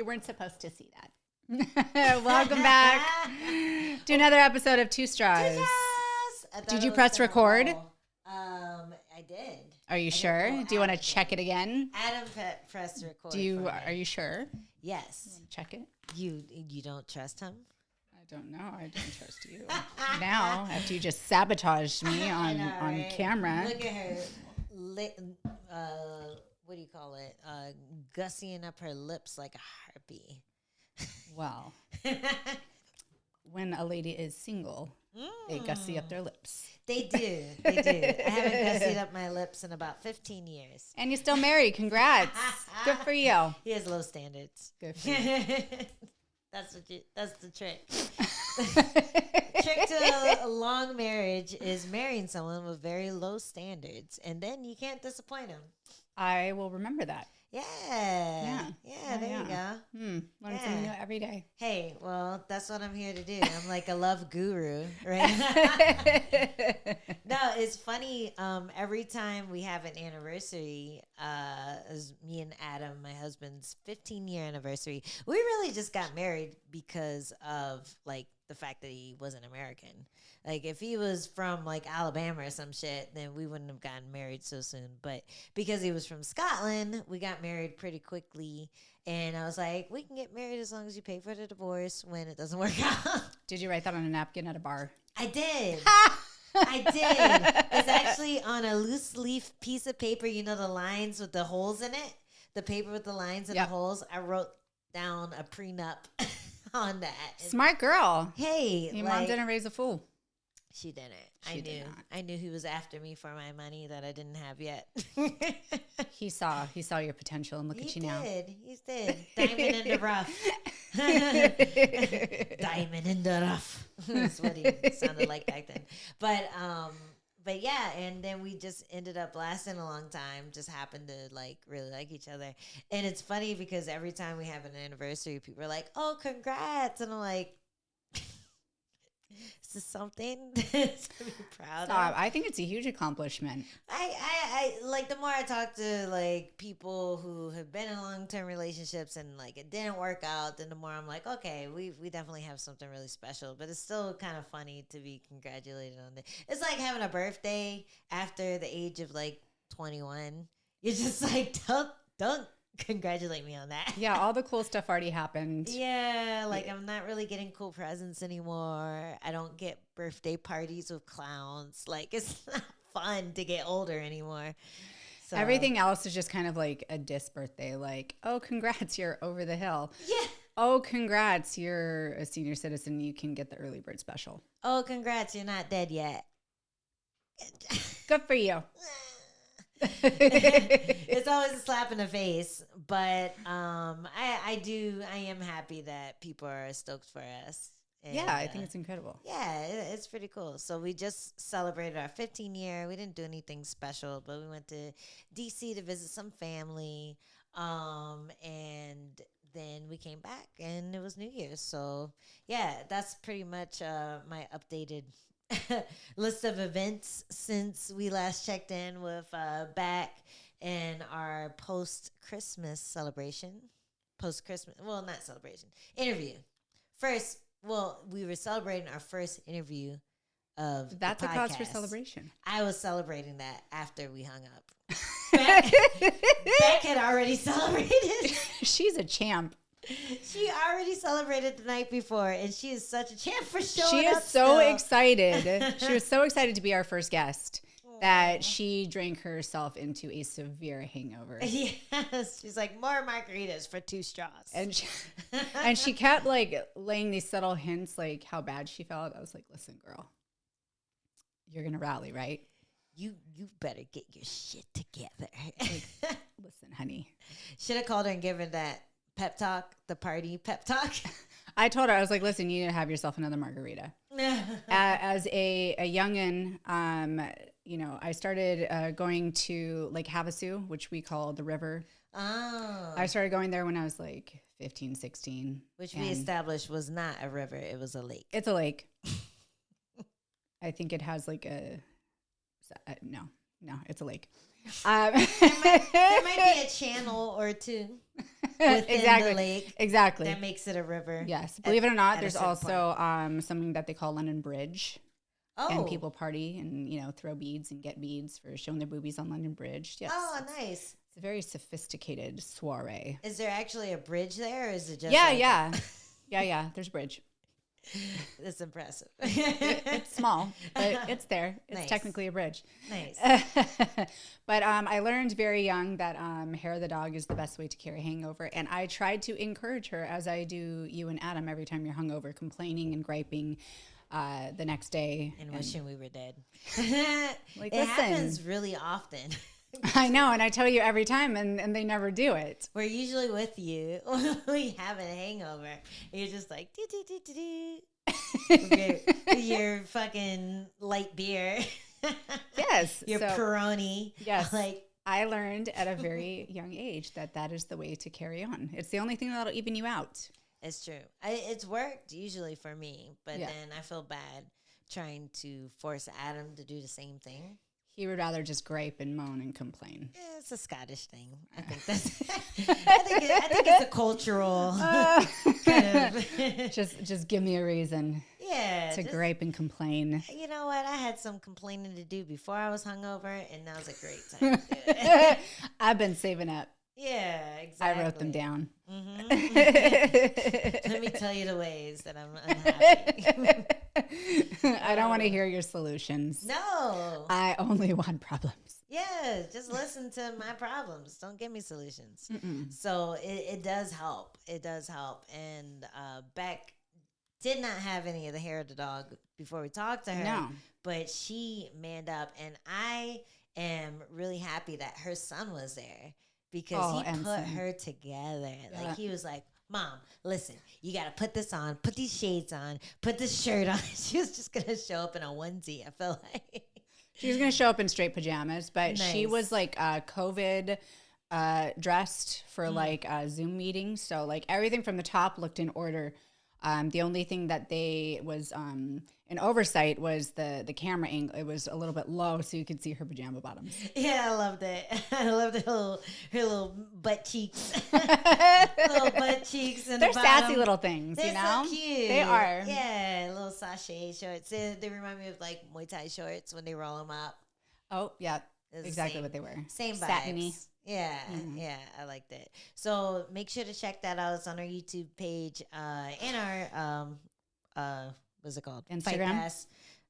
weren't supposed to see that. Welcome back to another episode of Two Straws. Did you press record? I did. Are you sure? Do you want to check it again? Adam pressed record. Are you sure? Yes. You want to check it? You don't trust him? I don't know. I don't trust you. Now, after you just sabotaged me on right? camera. Look at her. What do you call it? Gussying up her lips like a harpy. Well, when a lady is single, they gussy up their lips. They do. They do. I haven't gussied up my lips in about 15 years. And you're still married. Congrats. Good for you. He has low standards. Good for you. That's the trick. Trick to a long marriage is marrying someone with very low standards, and then you can't disappoint him. I will remember that. Yeah. There you go. Learn something new every day. Hey, well, that's what I'm here to do. I'm like a love guru, right? No, it's funny. Every time we have an anniversary, as me and Adam, my husband's 15-year anniversary, we really just got married because of like the fact that he wasn't American. Like if he was from like Alabama or some shit, then we wouldn't have gotten married so soon. But because he was from Scotland, we got married pretty quickly. And I was like, we can get married as long as you pay for the divorce when it doesn't work out. Did you write that on a napkin at a bar? I did. I did. It's actually on a loose leaf piece of paper. You know, the lines with the holes in it? The paper with the lines and the holes. I wrote down a prenup on that. Smart girl. Hey. Your mom didn't raise a fool. She didn't. She did not. I knew he was after me for my money that I didn't have yet. He saw your potential, and look at you now. He did. Diamond in the rough. Diamond in the rough. That's what he sounded like back then. But yeah, and then we just ended up lasting a long time. Just happened to like really like each other. And it's funny because every time we have an anniversary, people are like, "Oh, congrats!" And I'm like, is this something to be proud of? I think it's a huge accomplishment. I like the more I talk to like people who have been in long-term relationships and like it didn't work out, then the more I'm like, okay, we definitely have something really special. But it's still kind of funny to be congratulated on it. It's like having a birthday after the age of like 21. You're just like, don't congratulate me on that. Yeah, all the cool stuff already happened. Yeah, like I'm not really getting cool presents anymore. I don't get birthday parties with clowns. Like it's not fun to get older anymore. So everything else is just kind of like a diss birthday. Like, oh, congrats, you're over the hill. Yeah. Oh, congrats, you're a senior citizen. You can get the early bird special. Oh, congrats, you're not dead yet. Good for you. It's always a slap in the face, but I am happy that people are stoked for us. And, yeah, I think it's incredible. Yeah, it's pretty cool. So we just celebrated our 15 year. We didn't do anything special, but we went to DC to visit some family, and then we came back and it was New Year's. So yeah, that's pretty much my updated list of events since we last checked in with back in our post-Christmas celebration. Post-Christmas, well, not celebration, interview. First, well, we were celebrating our first interview of That's the a podcast. cause for celebration. I was celebrating that after we hung up. Beck had already celebrated. She's a champ. She already celebrated the night before, and she is such a champ for showing up. She is so excited. She was so excited to be our first guest that she drank herself into a severe hangover. Yes. She's like, more margaritas for 2 straws. And she kept like laying these subtle hints like how bad she felt. I was like, listen, girl, you're going to rally, right? You better get your shit together. Like, listen, honey. Should have called her and given that pep talk, the party pep talk. I told her, I was like, listen, you need to have yourself another margarita. As a youngin', I started going to Lake Havasu, which we call the river. Oh. I started going there when I was like 15, 16. Which we established was not a river. It was a lake. It's a lake. I think it has like no, it's a lake. There might be a channel or two within the lake. Exactly. That makes it a river. Yes. Believe it or not, there's also something that they call London Bridge. Oh. And people party and, throw beads and get beads for showing their boobies on London Bridge. Yes. Oh, nice. It's a very sophisticated soiree. Is there actually a bridge there, or is it just Yeah, there's a bridge. That's impressive. It's small, but it's there. It's nice. Technically a bridge. Nice. But I learned very young that hair of the dog is the best way to cure a hangover. And I tried to encourage her, as I do you and Adam, every time you're hungover, complaining and griping the next day. And wishing we were dead. Like, it happens really often. I know, and I tell you every time, and they never do it. We're usually with you when we have a hangover. You're just like, with your fucking light beer. Yes. Your Peroni. Yes. Like, I learned at a very young age that is the way to carry on. It's the only thing that'll even you out. It's true. It's worked usually for me, but then I feel bad trying to force Adam to do the same thing. He would rather just gripe and moan and complain. Yeah, it's a Scottish thing. I think that's. I think it's a cultural kind of. Just give me a reason. Yeah. To gripe and complain. You know what? I had some complaining to do before I was hungover, and now's a great time to do it. I've been saving up. Yeah, exactly. I wrote them down. Mm-hmm. Let me tell you the ways that I'm unhappy. I don't want to hear your solutions. No. I only want problems. Yeah, just listen to my problems. Don't give me solutions. Mm-mm. So it does help. It does help. And Beck did not have any of the hair of the dog before we talked to her. No. But she manned up. And I am really happy that her son was there. Because he put her together. Yeah. Like, he was like, Mom, listen, you got to put this on, put these shades on, put this shirt on. She was just going to show up in a onesie, I feel like. She was going to show up in straight pajamas, but she was like COVID dressed for like a Zoom meeting. So like everything from the top looked in order. The only thing that they was an oversight was the camera angle. It was a little bit low so you could see her pajama bottoms. Yeah, I loved it. I loved her little butt cheeks. Little butt cheeks and they're the sassy little things, They're you know? so cute. They are. Yeah, little sachet shorts. They remind me of like Muay Thai shorts when they roll them up. Oh, yeah. It's Exactly what they were. Same vibes. Satiny. Yeah, yeah, I liked it. So make sure to check that out. It's on our YouTube page and our what's it called? Instagram. Fightpass.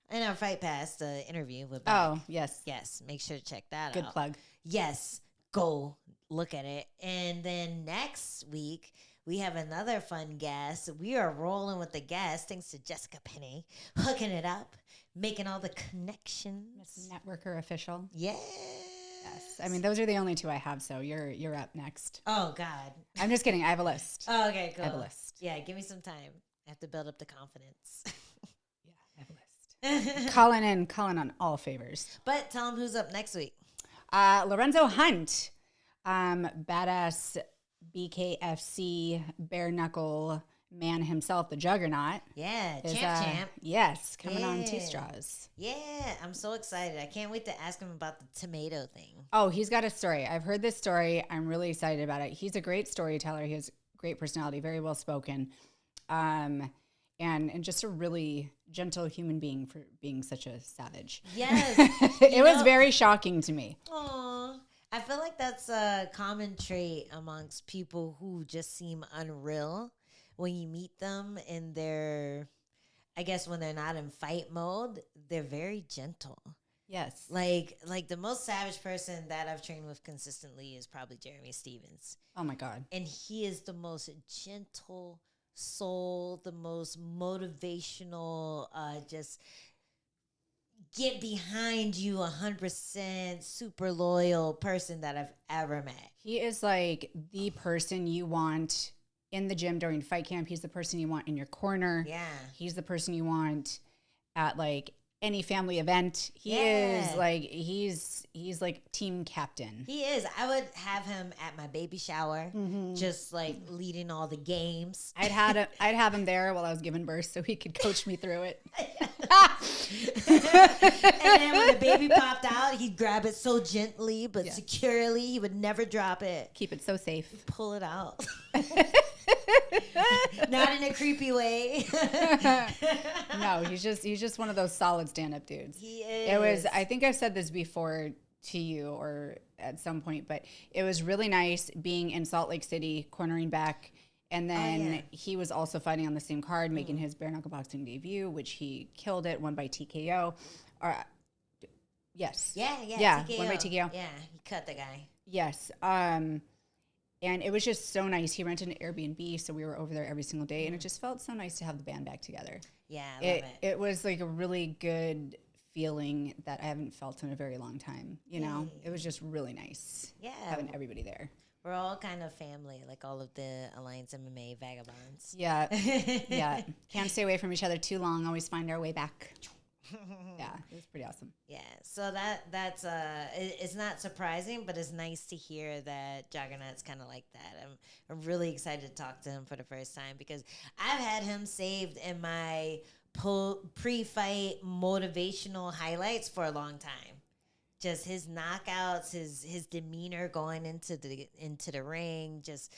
And our Fightpass, the interview with Beck. Oh, yes. Yes, make sure to check that out. Good plug. Yes, go look at it. And then next week, we have another fun guest. We are rolling with the guest, thanks to Jessica Penny, hooking it up, making all the connections. Miss Networker official. Yes. Yes. I mean, those are the only two I have, so you're up next. Oh, God. I'm just kidding. I have a list. Oh, okay, cool. I have a list. Yeah, give me some time. I have to build up the confidence. Yeah, I have a list. calling on all favors. But tell them who's up next week. Lorenzo Hunt, badass BKFC bare knuckle man himself, the Juggernaut. Yeah, is, champ. Yes, coming on Two Straws. Yeah, I'm so excited. I can't wait to ask him about the tomato thing. Oh, he's got a story. I've heard this story. I'm really excited about it. He's a great storyteller. He has great personality, very well spoken. And just a really gentle human being for being such a savage. Yes. It was very shocking to me. Aw. I feel like that's a common trait amongst people who just seem unreal when you meet them and I guess when they're not in fight mode, they're very gentle. Yes. Like the most savage person that I've trained with consistently is probably Jeremy Stevens. Oh my God. And he is the most gentle soul, the most motivational, just get behind you 100%, super loyal person that I've ever met. He is like the person you want in the gym during fight camp. He's the person you want in your corner. Yeah. He's the person you want at like any family event. He is like, he's like team captain. He is. I would have him at my baby shower, just like leading all the games. I'd have him there while I was giving birth so he could coach me through it. And then when the baby popped out, he'd grab it so gently but securely. He would never drop it. Keep it so safe. Pull it out. Not in a creepy way. No, he's just one of those solid stand-up dudes. He is. It was, I think I've said this before to you or at some point, but it was really nice being in Salt Lake City, cornering back. And then he was also fighting on the same card, making his bare knuckle boxing debut, which he killed it, won by TKO. Yes. Yeah, TKO. Won by TKO. Yeah, he cut the guy. Yes. And it was just so nice. He rented an Airbnb, so we were over there every single day, and it just felt so nice to have the band back together. Yeah, I love it. It was like a really good feeling that I haven't felt in a very long time. You know, it was just really nice having everybody there. We're all kind of family, like all of the Alliance MMA vagabonds. Yeah, yeah. Can't stay away from each other too long. Always find our way back. Yeah, it was pretty awesome. Yeah, so that's it's not surprising, but it's nice to hear that Juggernaut's kind of like that. I'm really excited to talk to him for the first time because I've had him saved in my pre-fight motivational highlights for a long time. Just his knockouts, his demeanor going into the ring, just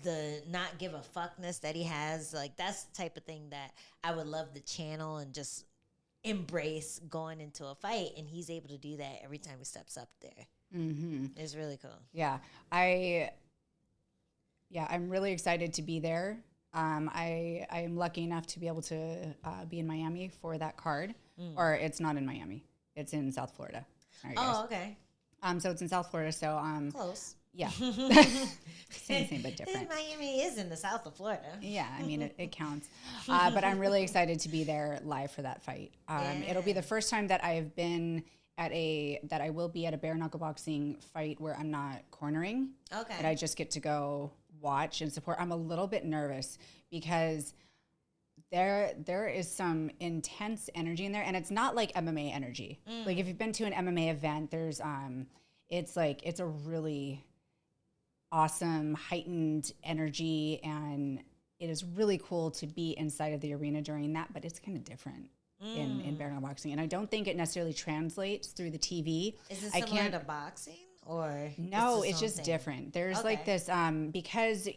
the not give a fuckness that he has. Like that's the type of thing that I would love to channel and just embrace going into a fight, and he's able to do that every time he steps up there. Mm-hmm. It's really cool. Yeah, I'm really excited to be there. I am lucky enough to be able to be in Miami for that card, or it's not in Miami. It's in South Florida. Right, oh, okay. So it's in South Florida. So close. Yeah. same but different. Miami is in the south of Florida. Yeah, I mean it counts. But I'm really excited to be there live for that fight. It'll be the first time that I've been that I will be at a bare knuckle boxing fight where I'm not cornering. Okay. And I just get to go watch and support. I'm a little bit nervous because there is some intense energy in there, and it's not like MMA energy. Like if you've been to an MMA event, there's it's a really awesome heightened energy, and it is really cool to be inside of the arena during that, but it's kind of different in bare knuckle boxing, and I don't think it necessarily translates through the TV. Is it similar to boxing, or no? It's just different. There's like this because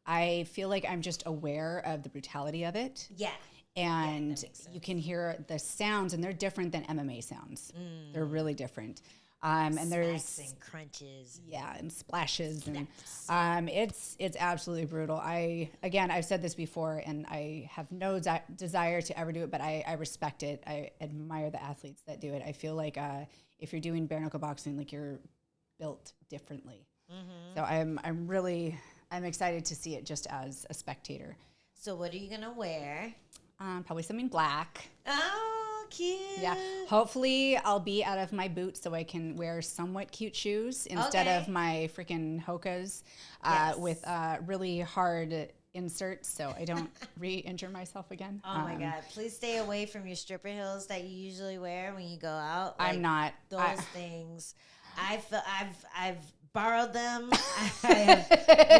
I feel like I'm just aware of the brutality of it. Yeah. And you can hear the sounds, and they're different than MMA sounds. They're really different. And there's and crunches. Yeah, and splashes. And it's absolutely brutal. I've said this before, and I have no desire to ever do it, but I respect it. I admire the athletes that do it. I feel like if you're doing bare knuckle boxing, like you're built differently. Mm-hmm. So I'm excited to see it just as a spectator. So what are you going to wear? Probably something black. Oh, cute. Yeah. Hopefully I'll be out of my boots so I can wear somewhat cute shoes instead of my freaking Hokas with really hard inserts so I don't re-injure myselve again. Oh my God. Please stay away from your stripper heels that you usually wear when you go out. Like, I'm not. Those things. I've borrowed them. I have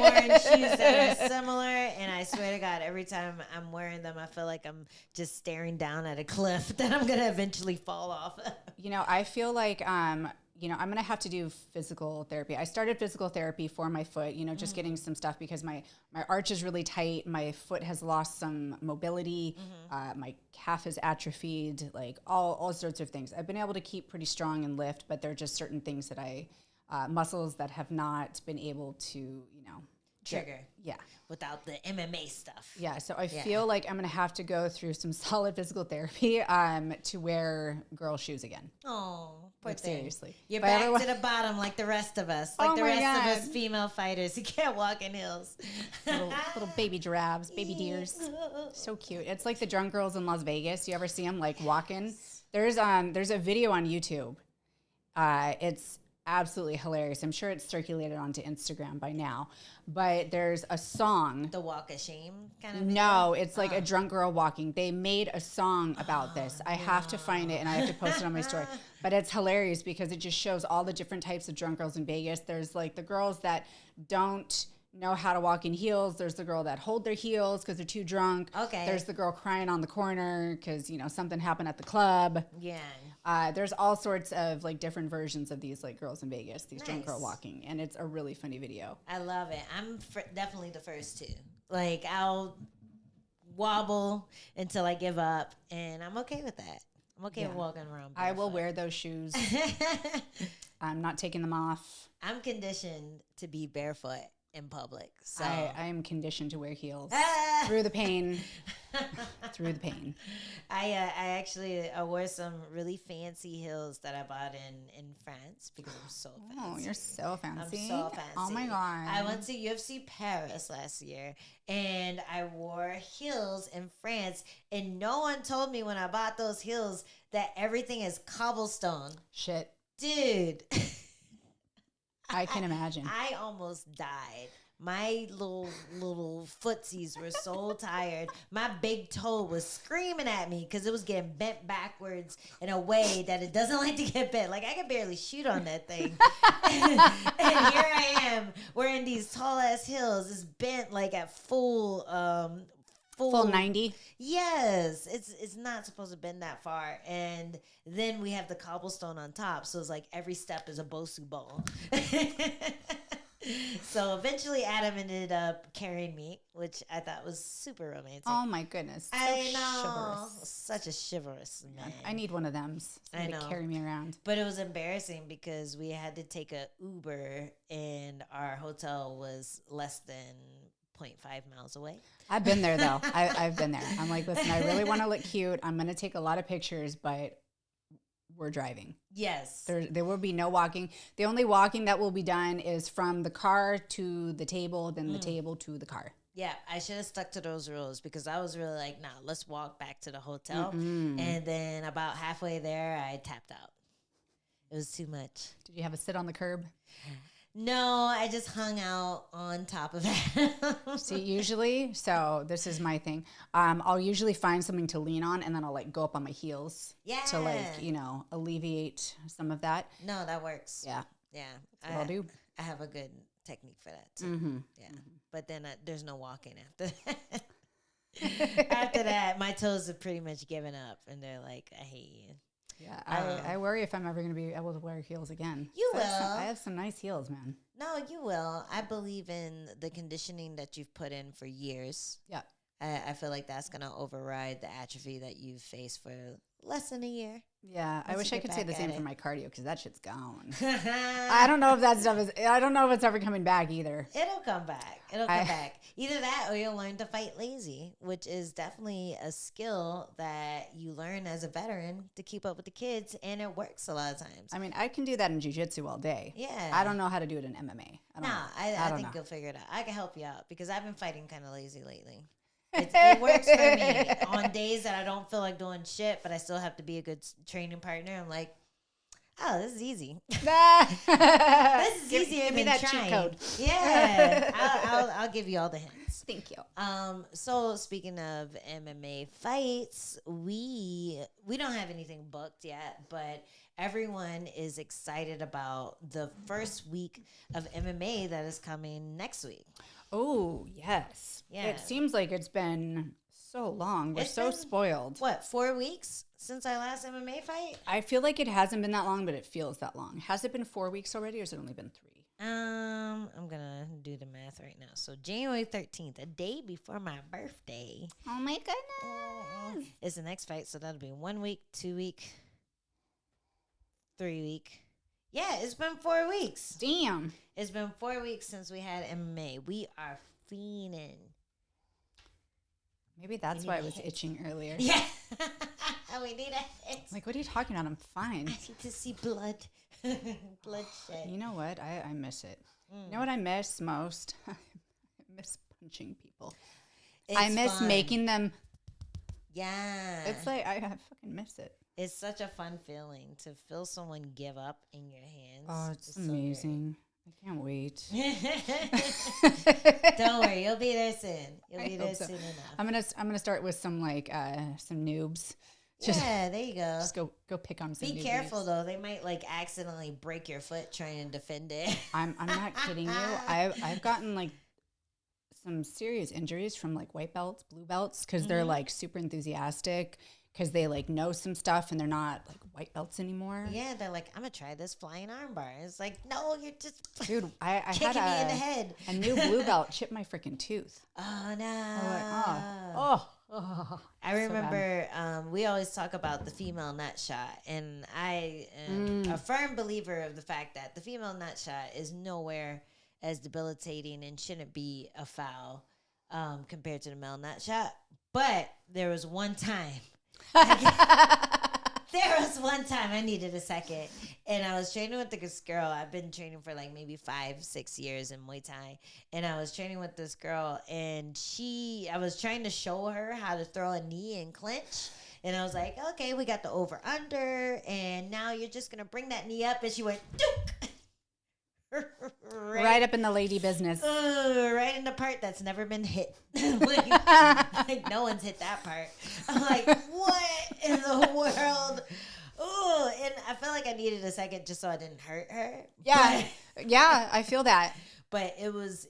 worn shoes that are similar, and I swear to God, every time I'm wearing them, I feel like I'm just staring down at a cliff that I'm gonna eventually fall off. I feel like I'm gonna have to do physical therapy. I started physical therapy for my foot, just getting some stuff because my arch is really tight. My foot has lost some mobility. My calf is atrophied, like all sorts of things. I've been able to keep pretty strong and lift, but there are just certain things that muscles that have not been able to, trigger. Yeah. Without the MMA stuff. Yeah. So I feel like I'm going to have to go through some solid physical therapy to wear girl shoes again. Oh, like, seriously. You're back to the bottom like the rest of us. Like the rest of us female fighters who can't walk in heels. little baby giraffes, baby deers. So cute. It's like the drunk girls in Las Vegas. You ever see them like walking? There's a video on YouTube. It's absolutely hilarious. I'm sure it's circulated onto Instagram by now, but there's a song. The walk of shame kind of video? No, it's like a drunk girl walking. They made a song about this. I have to find it and I have to post it on my story. But it's hilarious because it just shows all the different types of drunk girls in Vegas. There's like the girls that don't know how to walk in heels. There's the girl that hold their heels because they're too drunk. Okay. There's the girl crying on the corner because, you know, something happened at the club. Yeah. There's all sorts of like different versions of these like girls in Vegas, these drunk girl walking. And it's a really funny video. I love it. I'm definitely the first to. Like, I'll wobble until I give up, and I'm okay with that. I'm okay with walking around barefoot. I will wear those shoes. I'm not taking them off. I'm conditioned to be barefoot in public. So I am conditioned to wear heels through the pain. Through the pain. I actually wore some really fancy heels that I bought in France because I'm so fancy. Oh, you're so fancy. I'm so fancy. Oh my God. I went to UFC Paris last year and I wore heels in France, and no one told me when I bought those heels that everything is cobblestone. Shit. Dude. I can imagine. I almost died. My little footsies were so tired. My big toe was screaming at me because it was getting bent backwards in a way that it doesn't like to get bent. Like, I could barely shoot on that thing. And here I am wearing these tall ass heels. It's bent like at full 90. Yes, it's not supposed to bend that far, and then we have the cobblestone on top, so it's like every step is a Bosu ball. So eventually Adam ended up carrying me, which I thought was super romantic. Oh my goodness. So I know. chivalrous. Such a chivalrous man. I need one of them. I know. To carry me around. But it was embarrassing because we had to take a Uber and our hotel was less than 0.5 miles away. I've been there though. I've been there. I'm like, listen, I really want to look cute. I'm going to take a lot of pictures, but we're driving. Yes. There will be no walking. The only walking that will be done is from the car to the table, then the table to the car. Yeah, I should have stuck to those rules because I was really like, nah, let's walk back to the hotel. And then about halfway there, I tapped out. It was too much. Did you have a sit on the curb? No, I just hung out on top of it. See, usually, so this is my thing. I'll usually find something to lean on, and then I'll like go up on my heels to like, you know, alleviate some of that. No, that works. Yeah. Yeah. That's what I'll do. I have a good technique for that too. Yeah. But then there's no walking after that. After that, my toes have pretty much given up, and they're like, I hate you. Yeah, I worry if I'm ever going to be able to wear heels again. You will. I have some nice heels, man. No, you will. I believe in the conditioning that you've put in for years. Yeah. I feel like that's going to override the atrophy that you've faced for less than a year. Yeah, I wish I could say the same for my cardio because that shit's gone. I I don't know if that stuff is, I don't know if it's ever coming back either. It'll come back. It'll come back. Either that or you'll learn to fight lazy, which is definitely a skill that you learn as a veteran to keep up with the kids, and it works a lot of times. I mean, I can do that in jiu-jitsu all day. Yeah. I don't know how to do it in MMA. I think you'll figure it out. I can help you out because I've been fighting kind of lazy lately. It works for me on days that I don't feel like doing shit, but I still have to be a good training partner. I'm like, oh, this is easy. This is easier than that trying. Cheat code. Yeah, I'll give you all the hints. Thank you. So speaking of MMA fights, we don't have anything booked yet, but everyone is excited about the first week of MMA that is coming next week. Oh, yes. Yeah. It seems like it's been so long. We're so spoiled. What, 4 weeks since our last MMA fight? I feel like it hasn't been that long, but it feels that long. Has it been 4 weeks already, or has it only been 3? I'm going to do the math right now. So January 13th, a day before my birthday. Oh, my goodness. Is the next fight. So that'll be 1 week, 2 week, 3 week. Yeah, it's been 4 weeks. Damn. It's been 4 weeks since we had MMA. We are fiending. Maybe that's why I was itching earlier. Yeah. We need a hit. Like, what are you talking about? I'm fine. I need to see blood. Bloodshed. You know what? I miss it. You know what I miss most? I miss punching people. I miss making them. Yeah. It's like, I fucking miss it. It's such a fun feeling to feel someone give up in your hands. Oh, it's amazing. So I can't wait. Don't worry, you'll be there soon. You'll be there soon enough. I'm gonna start with some some noobs. Yeah, there you go. Just go pick on some. Be careful though; they might like accidentally break your foot trying to defend it. I'm not kidding you. I've gotten like some serious injuries from like white belts, blue belts, because they're like super enthusiastic, because they like know some stuff and they're not like white belts anymore. Yeah, they're like, I'm gonna try this flying armbar. It's like, no, you're just Dude, I kicking had me in the head. A new blue belt chipped my freaking tooth. Oh no! I was like, I remember we always talk about the female nut shot, and I am a firm believer of the fact that the female nut shot is nowhere as debilitating and shouldn't be a foul compared to the male nut shot. But there was one time. There was one time I needed a second, and I was training with this girl. I've been training for like maybe 5-6 years in Muay Thai, and I was training with this girl, and I was trying to show her how to throw a knee and clinch, and I was like, okay, we got the over under, and now you're just gonna bring that knee up, and she went dook. right up in the lady business. Right in the part that's never been hit. like no one's hit that part. I'm like, what in the world? Oh, and I felt like I needed a second just so I didn't hurt her. Yeah, yeah, I feel that. But it was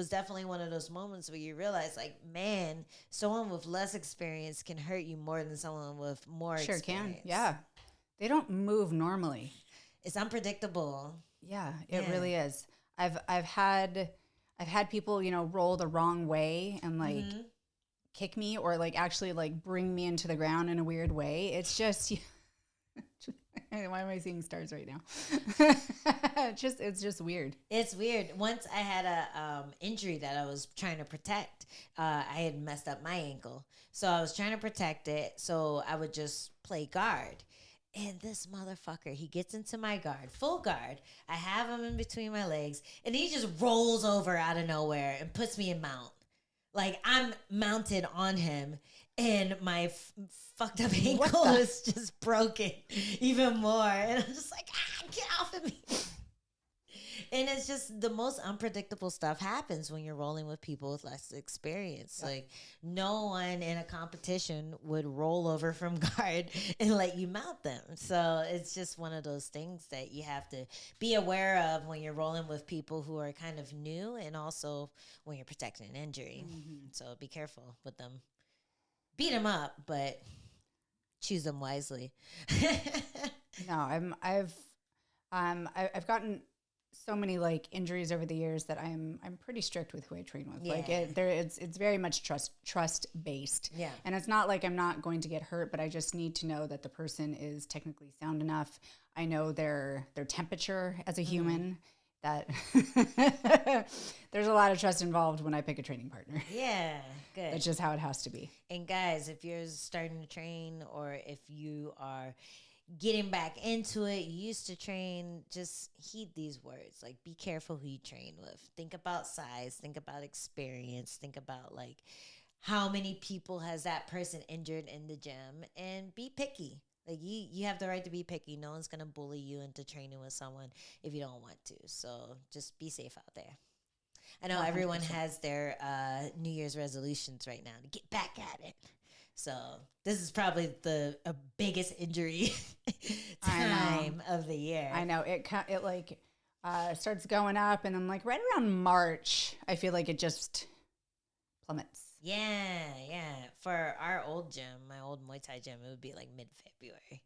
definitely one of those moments where you realize, like, man, someone with less experience can hurt you more than someone with more experience. Sure can, yeah. They don't move normally. It's unpredictable. Yeah, it really is. I've had people, you know, roll the wrong way and like kick me or like actually like bring me into the ground in a weird way. It's just why am I seeing stars right now? It's just weird. It's weird. Once I had a injury that I was trying to protect. I had messed up my ankle, so I was trying to protect it. So I would just play guard. And this motherfucker, he gets into my guard, full guard. I have him in between my legs, and he just rolls over out of nowhere and puts me in mount. Like, I'm mounted on him, and my fucked up ankle is just broken even more. And I'm just like, get off of me. And it's just the most unpredictable stuff happens when you're rolling with people with less experience. Yeah. Like, no one in a competition would roll over from guard and let you mount them. So it's just one of those things that you have to be aware of when you're rolling with people who are kind of new, and also when you're protecting an injury. So be careful with them. Beat them up, but choose them wisely. No, I've gotten so many like injuries over the years that I'm pretty strict with who I train with. Yeah. Like it's very much trust based. Yeah. And it's not like I'm not going to get hurt, but I just need to know that the person is technically sound enough. I know their temperature as a human. That there's a lot of trust involved when I pick a training partner. Yeah, good. That's just how it has to be. And guys, if you're starting to train, or if you are getting back into it, you used to train, just heed these words. Like, be careful who you train with. Think about size, think about experience, think about like how many people has that person injured in the gym, and be picky. Like, you have the right to be picky. No one's going to bully you into training with someone if you don't want to. So just be safe out there. I know 100%. Everyone has their New Year's resolutions right now to get back at it. So this is probably the biggest injury time of the year. I know. It like starts going up, and then like right around March, I feel like it just plummets. Yeah. For our old gym, my old Muay Thai gym, it would be like mid-February.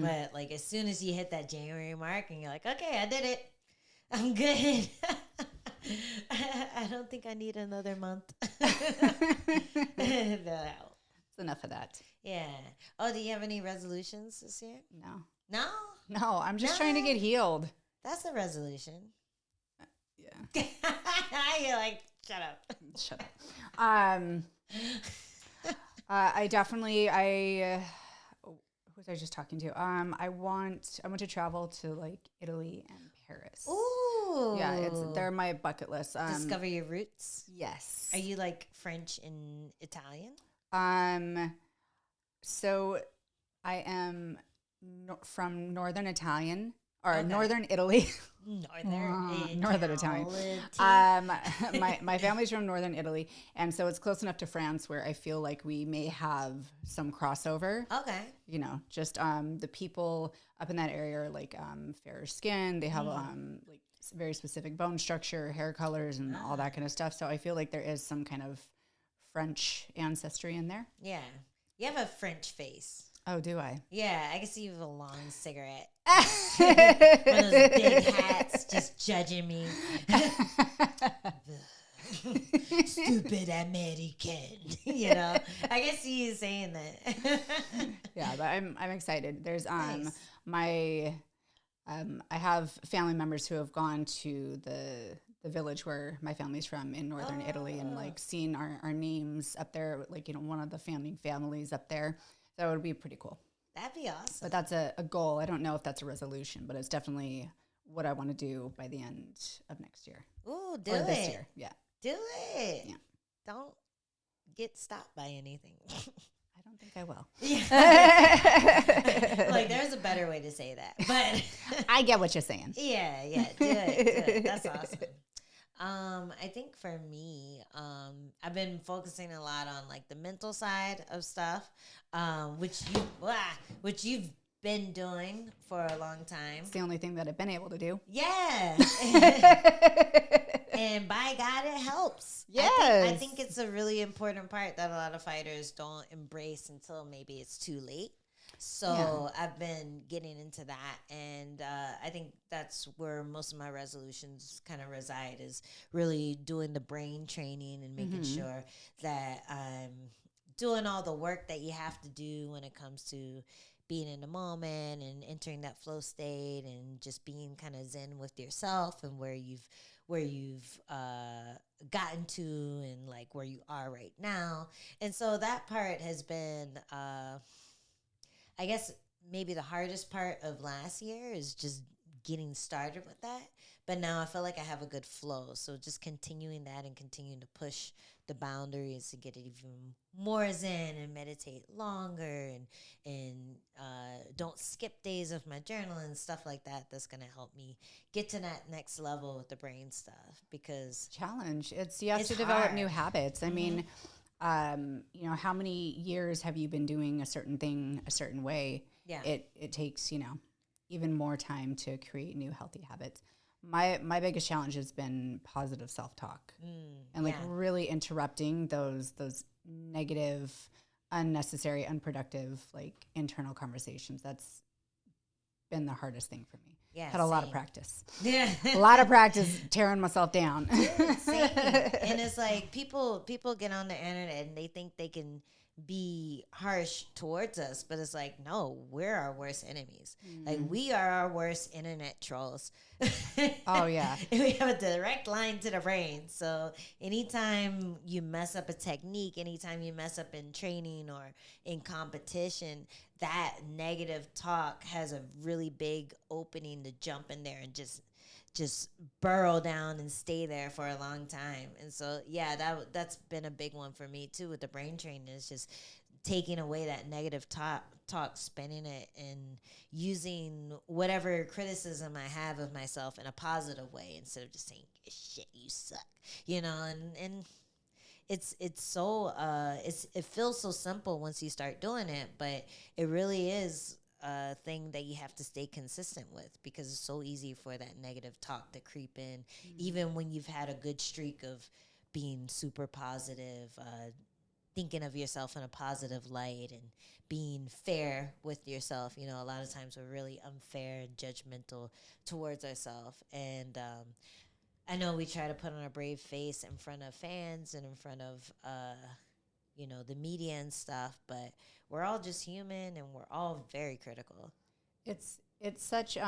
But like as soon as you hit that January mark and you're like, okay, I did it. I'm good. I don't think I need another month. Enough of that. Yeah. Oh, do you have any resolutions this year? No, I'm just trying to get healed. That's a resolution. Yeah. You're like, shut up. I definitely, who was I just talking to? I want to travel to like Italy and Paris. Ooh. Yeah, they're my bucket list. Discover your roots? Yes. Are you like French and Italian? So I am from Northern Italian, or Northern Italy. Northern Italian. My family's from Northern Italy, and so it's close enough to France where I feel like we may have some crossover. Okay. You know, just the people up in that area are like fairer skin. They have like very specific bone structure, hair colors, and all that kind of stuff. So I feel like there is some kind of French ancestry in there. Yeah. You have a French face. Oh, do I? Yeah, I can see you with a long cigarette. One of those big hats just judging me. Stupid American. You know, I can see you saying that. Yeah, but I'm excited. There's Nice. I have family members who have gone to the village where my family's from in northern Italy and like seen our names up there, like, you know, one of the founding families up there. That would be pretty cool. That'd be awesome. But that's a goal. I don't know if that's a resolution, but it's definitely what I want to do by the end of next year. Ooh, do or it. this year. Yeah. Do it. Yeah. Don't get stopped by anything. I don't think I will. Yeah. Like, there's a better way to say that. But I get what you're saying. yeah, do it. That's awesome. I think for me, I've been focusing a lot on like the mental side of stuff, which you've been doing for a long time. It's the only thing that I've been able to do. Yeah. And by God, it helps. Yes. I think it's a really important part that a lot of fighters don't embrace until maybe it's too late. So I've been getting into that, and I think that's where most of my resolutions kind of reside, is really doing the brain training and making sure that I'm doing all the work that you have to do when it comes to being in the moment and entering that flow state and just being kind of zen with yourself and where you've gotten to and like where you are right now. And so that part has been, I guess maybe the hardest part of last year is just getting started with that. But now I feel like I have a good flow. So just continuing that and continuing to push the boundaries to get it even more zen and meditate longer and don't skip days of my journal and stuff like that. That's going to help me get to that next level with the brain stuff, because challenge. You have to develop hard. New habits. I mean, you know, how many years have you been doing a certain thing a certain way? Yeah. It takes, you know, even more time to create new healthy habits. My biggest challenge has been positive self-talk and like really interrupting those negative, unnecessary, unproductive, like internal conversations. That's been the hardest thing for me. Yeah, had a lot of practice. Yeah, a lot of practice tearing myself down. Same. And it's like people get on the internet and they think they can be harsh towards us, but it's like, no, we're our worst enemies. Like, we are our worst internet trolls. Oh yeah. And we have a direct line to the brain. So anytime you mess up a technique, anytime you mess up in training or in competition, that negative talk has a really big opening to jump in there and just burrow down and stay there for a long time. And so, yeah, that's been a big one for me too with the brain training, is just taking away that negative talk, spinning it and using whatever criticism I have of myself in a positive way instead of just saying, shit, you suck, you know. And it's so it feels so simple once you start doing it, but it really is a thing that you have to stay consistent with, because it's so easy for that negative talk to creep in, even when you've had a good streak of being super positive, thinking of yourself in a positive light and being fair with yourself. You know, a lot of times we're really unfair and judgmental towards ourselves. And I know we try to put on a brave face in front of fans and in front of you know, the media and stuff, but we're all just human and we're all very critical. It's such,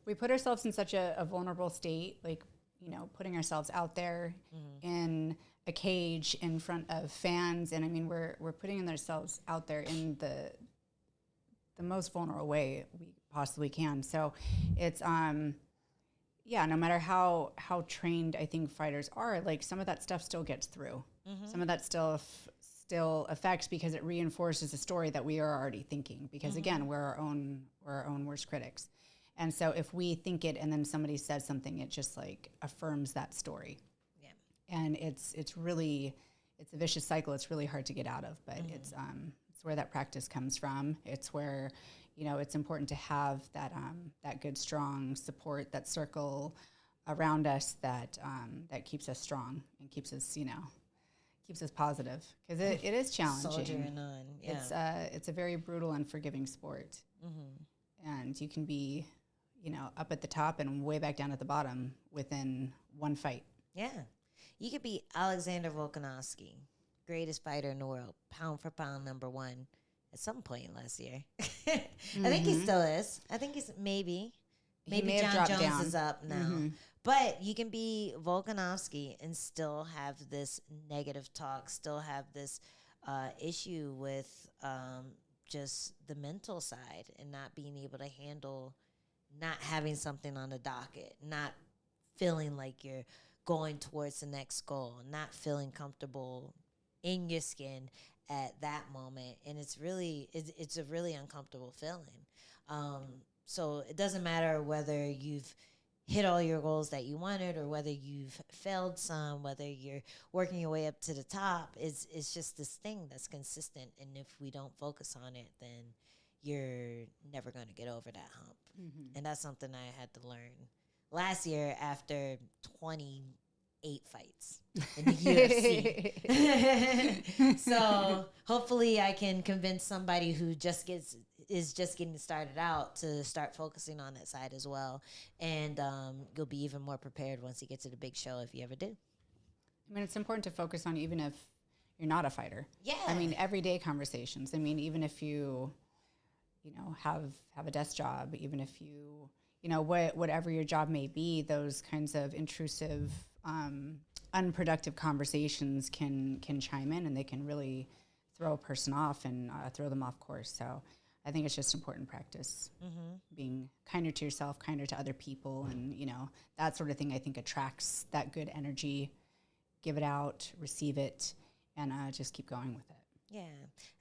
we put ourselves in such a vulnerable state, like, you know, putting ourselves out there in a cage in front of fans. And I mean, we're putting ourselves out there in the most vulnerable way we possibly can. So it's, yeah, no matter how trained I think fighters are, like some of that stuff still gets through. Some of that still affects, because it reinforces a story that we are already thinking. Because again, we're our own worst critics. And so if we think it and then somebody says something, it just like affirms that story. Yeah. And it's a vicious cycle. It's really hard to get out of, but it's where that practice comes from. It's where, it's important to have that good, strong support, that circle around us that keeps us strong and keeps us positive, because it is challenging. Soldiering on, yeah. It's a very brutal, unforgiving sport, and you can be, up at the top and way back down at the bottom within one fight. Yeah, you could be Alexander Volkanovski, greatest fighter in the world, pound for pound #1 at some point last year. I think he still is. I think he's maybe John Jones down. Is up now. But you can be Volkanovski and still have this negative talk, still have this issue with just the mental side and not being able to handle not having something on the docket, not feeling like you're going towards the next goal, not feeling comfortable in your skin at that moment. And it's a really uncomfortable feeling. So it doesn't matter whether you've hit all your goals that you wanted or whether you've failed some, whether you're working your way up to the top. It's just this thing that's consistent. And if we don't focus on it, then you're never going to get over that hump. And that's something I had to learn last year after 28 fights in the UFC. So hopefully I can convince somebody who is just getting started out to start focusing on that side as well. And you'll be even more prepared once you get to the big show, if you ever do. I mean, it's important to focus on even if you're not a fighter. Yeah. I mean, everyday conversations. I mean, even if you have a desk job, even if you, whatever your job may be, those kinds of intrusive, unproductive conversations can chime in, and they can really throw a person off and throw them off course. So I think it's just important practice, being kinder to yourself, kinder to other people, and, that sort of thing I think attracts that good energy. Give it out, receive it, and just keep going with it. Yeah,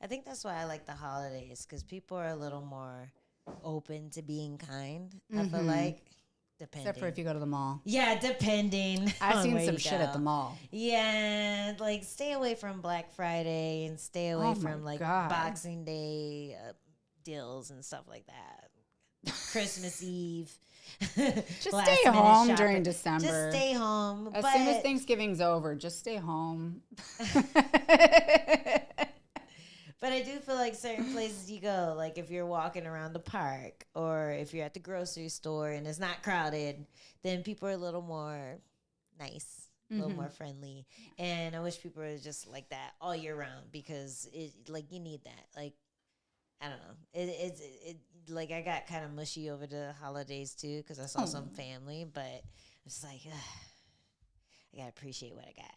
I think that's why I like the holidays, because people are a little more open to being kind, I feel like. Depending. Except for if you go to the mall. Yeah, depending. I've seen some shit at the mall. Yeah, like stay away from Black Friday and stay away from Boxing Day deals and stuff like that. Christmas Eve. Just stay home during December. Just stay home. As soon as Thanksgiving's over, just stay home. But I do feel like certain places you go, like if you're walking around the park or if you're at the grocery store and it's not crowded, then people are a little more nice, a little more friendly. And I wish people were just like that all year round, because you need that. Like, I don't know. It like I got kind of mushy over the holidays too, because I saw some family, but it's like, I gotta appreciate what I got.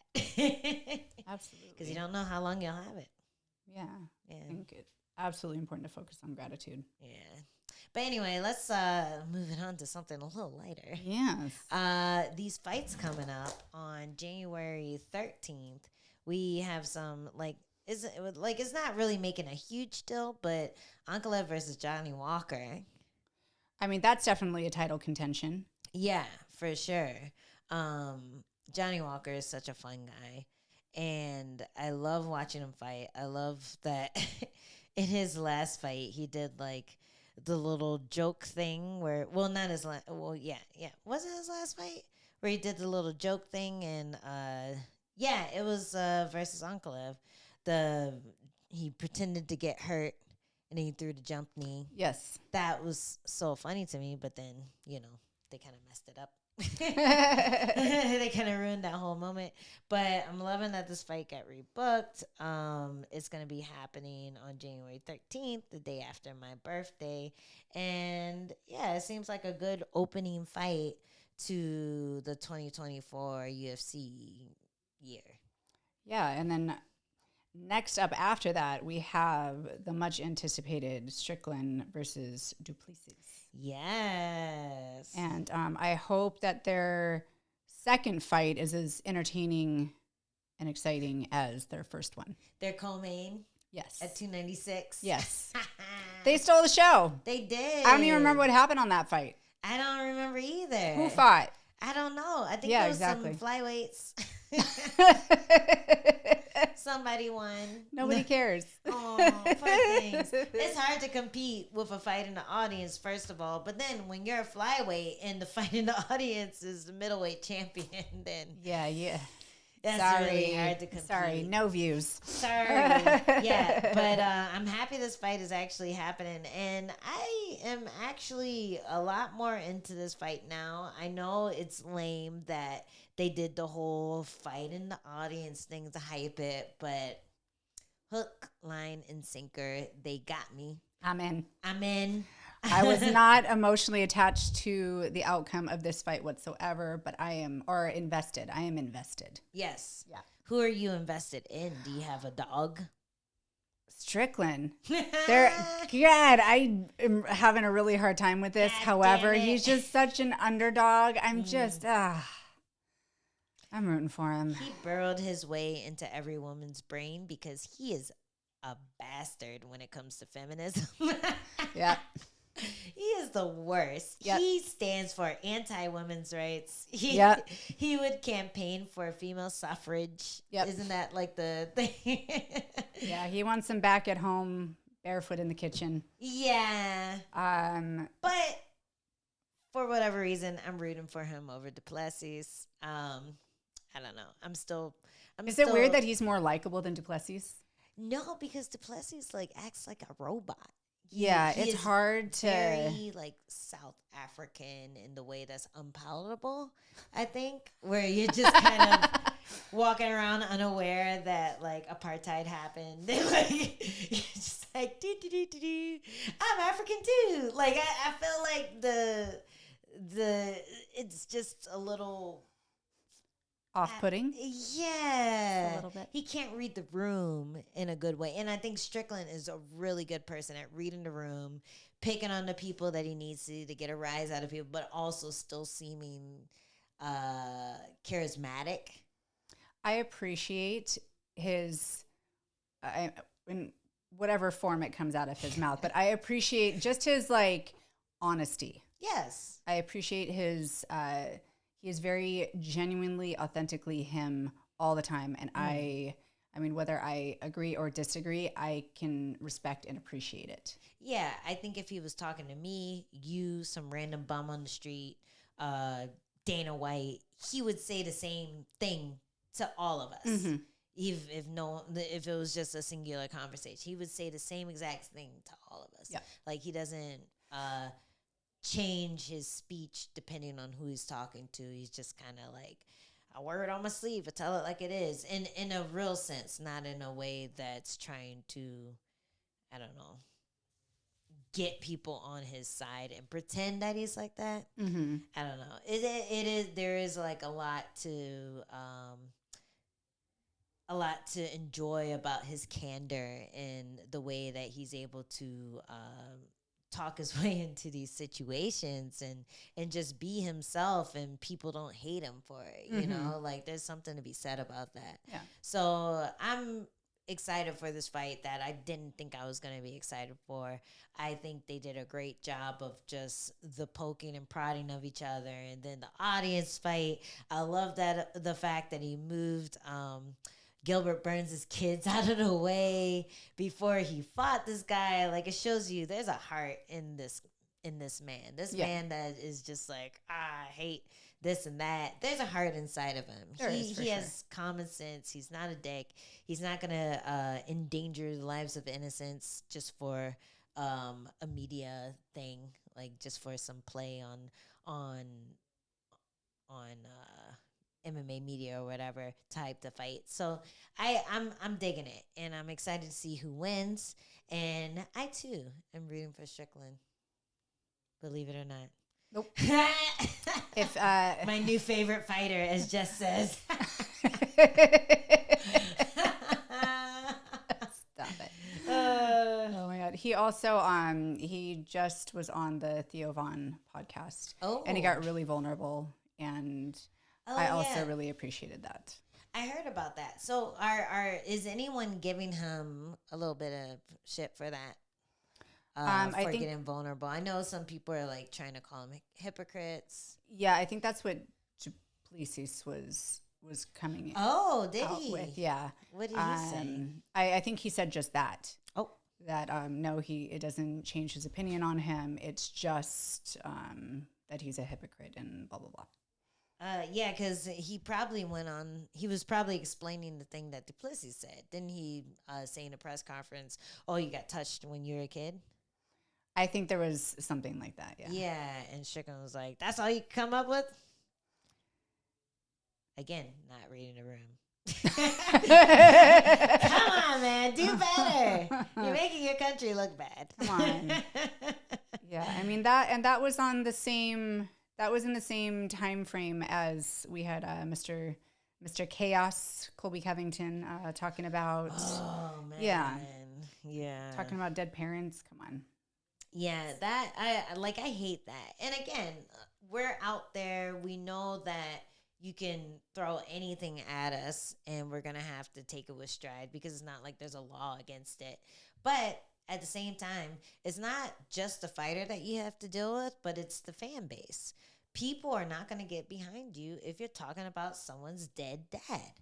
Absolutely. Because you don't know how long you'll have it. Yeah. I think it's absolutely important to focus on gratitude. Yeah. But anyway, let's move it on to something a little lighter. Yes. These fights coming up on January 13th. We have some it's not really making a huge deal, but Ankalaev versus Johnny Walker. I mean, that's definitely a title contention. Yeah, for sure. Johnny Walker is such a fun guy. And I love watching him fight. I love that in his last fight, he did like the little joke thing where, not his last, yeah. Was it his last fight? Where he did the little joke thing and, it was versus Ankalaev. He pretended to get hurt and then he threw the jump knee. Yes. That was so funny to me, but then, they kind of messed it up. They kind of ruined that whole moment. But I'm loving that this fight got rebooked. It's going to be happening on January 13th, the day after my birthday. And yeah, it seems like a good opening fight to the 2024 UFC year. Yeah, and then next up after that, we have the much anticipated Strickland versus Duplessis. Yes. And I hope that their second fight is as entertaining and exciting as their first one. Their co-main? Yes. At 296? Yes. They stole the show. They did. I don't even remember what happened on that fight. I don't remember either. Who fought? I don't know. I think there was some flyweights. Somebody won. Nobody cares. Oh, poor things. It's hard to compete with a fight in the audience, first of all. But then when you're a flyweight and the fight in the audience is the middleweight champion, then yeah. That's really hard to compete. Sorry, no views. Sorry. Yeah, but I'm happy this fight is actually happening. And I am actually a lot more into this fight now. I know it's lame that they did the whole fight in the audience thing to hype it, but hook, line, and sinker, they got me. I'm in. I was not emotionally attached to the outcome of this fight whatsoever, but I am invested. Yes. Yeah. Who are you invested in? Do you have a dog? Strickland. God, I am having a really hard time with this. God However, damn it. he's just such an underdog. I'm just, I'm rooting for him. He burrowed his way into every woman's brain because he is a bastard when it comes to feminism. Yeah. He is the worst. Yep. He stands for anti-women's rights. He would campaign for female suffrage. Yep. Isn't that like the thing? Yeah, he wants him back at home, barefoot in the kitchen. Yeah. But for whatever reason, I'm rooting for him over Plessis. I don't know. Is it weird that he's more likable than Plessis? No, because Plessis like acts like a robot. Yeah, He it's is hard to very like South African in the way that's unpalatable, I think, where you're just kind of walking around unaware that like apartheid happened. Like, you're just like, do. I'm African too. Like I feel like the it's just a little off-putting. Yeah. A little bit. He can't read the room in a good way. And I think Strickland is a really good person at reading the room, picking on the people that he needs to get a rise out of people, but also still seeming charismatic. I appreciate his, in whatever form it comes out of his mouth, but I appreciate just his like honesty. Yes. I appreciate his, he is very genuinely, authentically him all the time. And I mean, whether I agree or disagree, I can respect and appreciate it. Yeah, I think if he was talking to me, you, some random bum on the street, Dana White, he would say the same thing to all of us. Mm-hmm. If it was just a singular conversation, he would say the same exact thing to all of us. Yeah. Like he doesn't change his speech depending on who he's talking to. He's just kind of like, I wear it on my sleeve. I tell it like it is, in a real sense, not in a way that's trying to, I don't know, get people on his side and pretend that he's like that. Mm-hmm. I don't know. It is. There is like a lot to enjoy about his candor and the way that he's able to talk his way into these situations and just be himself, and people don't hate him for it. You know, like there's something to be said about that. Yeah. So I'm excited for this fight that I didn't think I was going to be excited for. I think they did a great job of just the poking and prodding of each other, and then the audience fight. I love that the fact that he moved Gilbert Burns' kids out of the way before he fought this guy. Like, it shows you there's a heart in this man. This man that is just like, I hate this and that. There's a heart inside of him. He has common sense. He's not a dick. He's not gonna endanger the lives of innocents just for a media thing, like just for some play on MMA media or whatever type to fight. So I'm digging it, and I'm excited to see who wins. And I too am rooting for Strickland. Believe it or not. Nope. If my new favorite fighter, as Jess says. Stop it. Oh my God. He also he just was on the Theo Von podcast. Oh. And he got really vulnerable, and I also really appreciated that. I heard about that. So is anyone giving him a little bit of shit for that? I think getting vulnerable. I know some people are like trying to call him hypocrites. Yeah, I think that's what Plessis was was coming. Oh, did out he? With. Yeah. What did he say? I think he said just that. Oh, that no, it doesn't change his opinion on him. It's just that he's a hypocrite and blah blah blah. Yeah, because he probably went on. He was probably explaining the thing that Plessis said. Didn't he say in a press conference, "Oh, you got touched when you were a kid"? I think there was something like that. Yeah. Yeah, and Strickland was like, "That's all you come up with." Again, not reading the room. Come on, man, do better. You're making your country look bad. Come on. Yeah, I mean that was on the same. That was in the same time frame as we had Mr. Chaos, Colby Covington, talking about. Oh man. Yeah. Talking about dead parents. Come on. Yeah, that I hate that. And again, we're out there. We know that you can throw anything at us, and we're gonna have to take it with stride because it's not like there's a law against it. But at the same time, it's not just the fighter that you have to deal with, but it's the fan base. People are not going to get behind you if you're talking about someone's dead dad.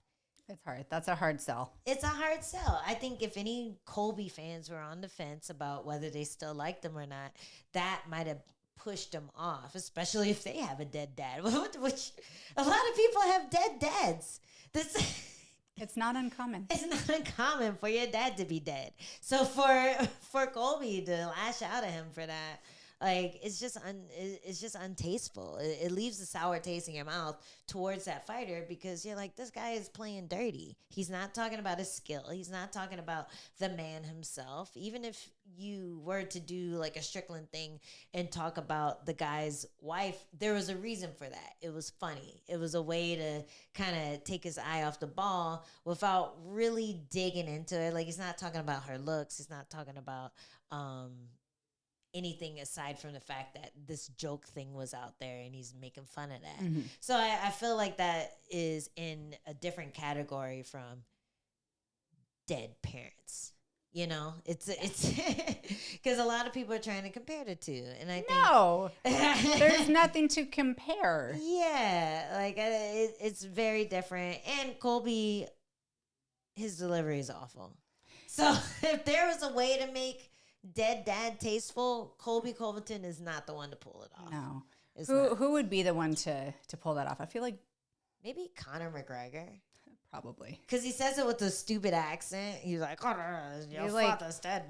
It's hard. That's a hard sell. It's a hard sell. I think if any Colby fans were on the fence about whether they still liked him or not, that might have pushed them off, especially if they have a dead dad, which a lot of people have dead dads. It's not uncommon. It's not uncommon for your dad to be dead. So for Colby to lash out at him for that, like, it's just untasteful. It leaves a sour taste in your mouth towards that fighter because you're like, this guy is playing dirty. He's not talking about his skill. He's not talking about the man himself. Even if you were to do like a Strickland thing and talk about the guy's wife, there was a reason for that. It was funny. It was a way to kind of take his eye off the ball without really digging into it. Like, he's not talking about her looks. He's not talking about anything aside from the fact that this joke thing was out there and he's making fun of that. Mm-hmm. So I feel like that is in a different category from dead parents. You know, it's because a lot of people are trying to compare the two, and I think no, there's nothing to compare. Yeah, like it's very different. And Colby, his delivery is awful. So if there was a way to make dead dad tasteful, Colby Covington is not the one to pull it off. No. Who would be the one to pull that off? I feel like maybe Conor McGregor. Probably. Because he says it with a stupid accent. He's like, your father's dead.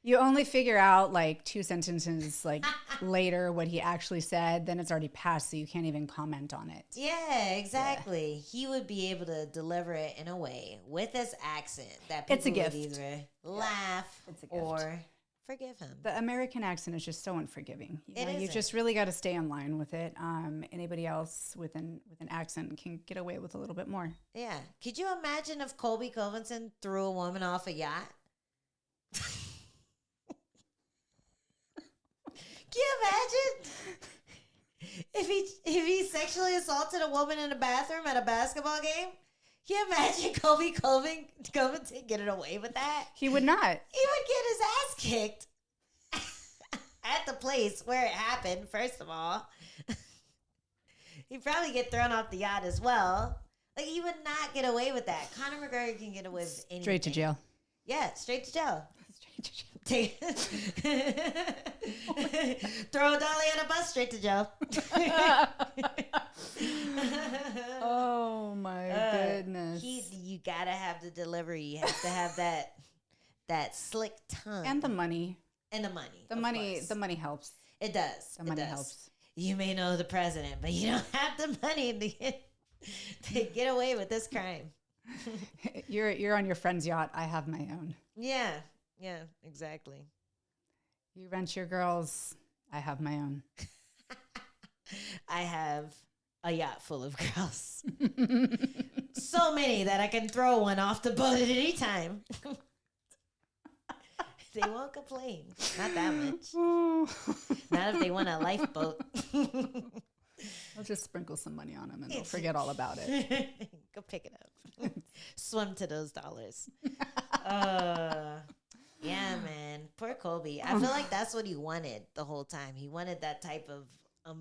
You only figure out like 2 sentences like later what he actually said, then it's already passed, so you can't even comment on it. Yeah, exactly. Yeah. He would be able to deliver it in a way with his accent that people would either laugh or forgive him. The American accent is just so unforgiving. You just really got to stay in line with it. Anybody else with an accent can get away with a little bit more. Yeah. Could you imagine if Colby Covington threw a woman off a yacht? Can you imagine if he sexually assaulted a woman in a bathroom at a basketball game? Can you imagine Colby Covington getting away with that? He would not. He would get his ass kicked at the place where it happened, first of all. He'd probably get thrown off the yacht as well. Like, he would not get away with that. Conor McGregor can get away with anything. Straight to jail. Yeah, straight to jail. Straight to jail. Throw a dolly on a bus, straight to jail. Oh my goodness! You gotta have the delivery. You have to have that slick tongue and the money. The money helps. It does. The money helps. You may know the president, but you don't have the money to get away with this crime. You're on your friend's yacht. I have my own. Yeah, exactly. You rent your girls. I have my own. I have a yacht full of girls. So many that I can throw one off the boat at any time. They won't complain. Not that much. Not if they want a lifeboat. I'll just sprinkle some money on them and they'll forget all about it. Go pick it up. Swim to those dollars. Yeah, man. Poor Colby. I feel like that's what he wanted the whole time. He wanted that type of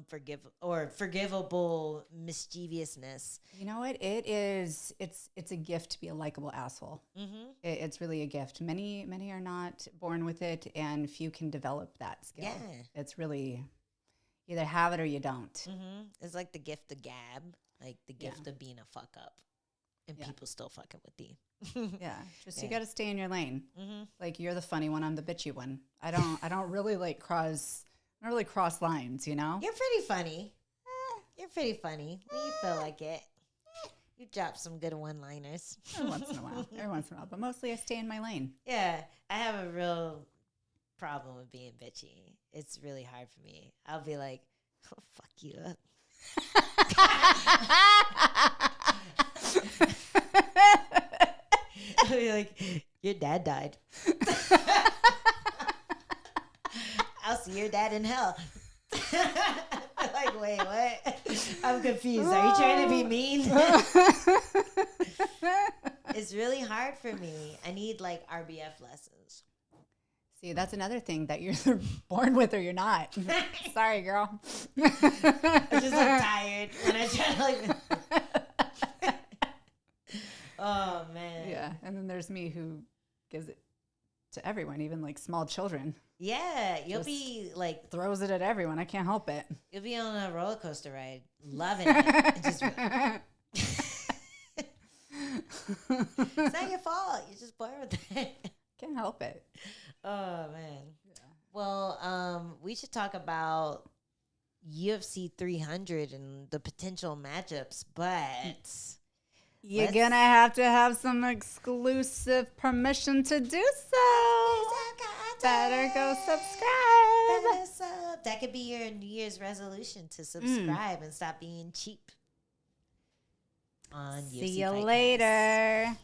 forgivable mischievousness. You know what? It is. It's a gift to be a likable asshole. Mm-hmm. It's really a gift. Many are not born with it, and few can develop that skill. Yeah. It's really either have it or you don't. Mm-hmm. It's like the gift of gab, like the gift of being a fuck up, and people still fucking with you. You got to stay in your lane. Mm-hmm. Like you're the funny one, I'm the bitchy one. I don't really like cross lines, you know. You're pretty funny. You're pretty funny when you feel like it. You drop some good one-liners every once in a while, but mostly I stay in my lane. Yeah, I have a real problem with being bitchy. It's really hard for me. I'll be like, "Oh, fuck you up." I'll be like, "Your dad died." I'll see your dad in hell. Like, wait, what? I'm confused. Are you trying to be mean? It's really hard for me. I need like RBF lessons. See, that's another thing that you're either born with or you're not. Sorry, girl. I'm just like tired when I try to like. Oh man. Yeah, and then there's me who gives it to everyone, even like small children. Yeah, you'll be like throws it at everyone. I can't help it. You'll be on a roller coaster ride, loving it. It's not your fault. You're just born with it. Can't help it. Oh man. Yeah. Well, we should talk about UFC 300 and the potential matchups, but you're gonna have to have some exclusive permission to do so. Better go subscribe. That could be your New Year's resolution, to subscribe and stop being cheap. On See UFC you later.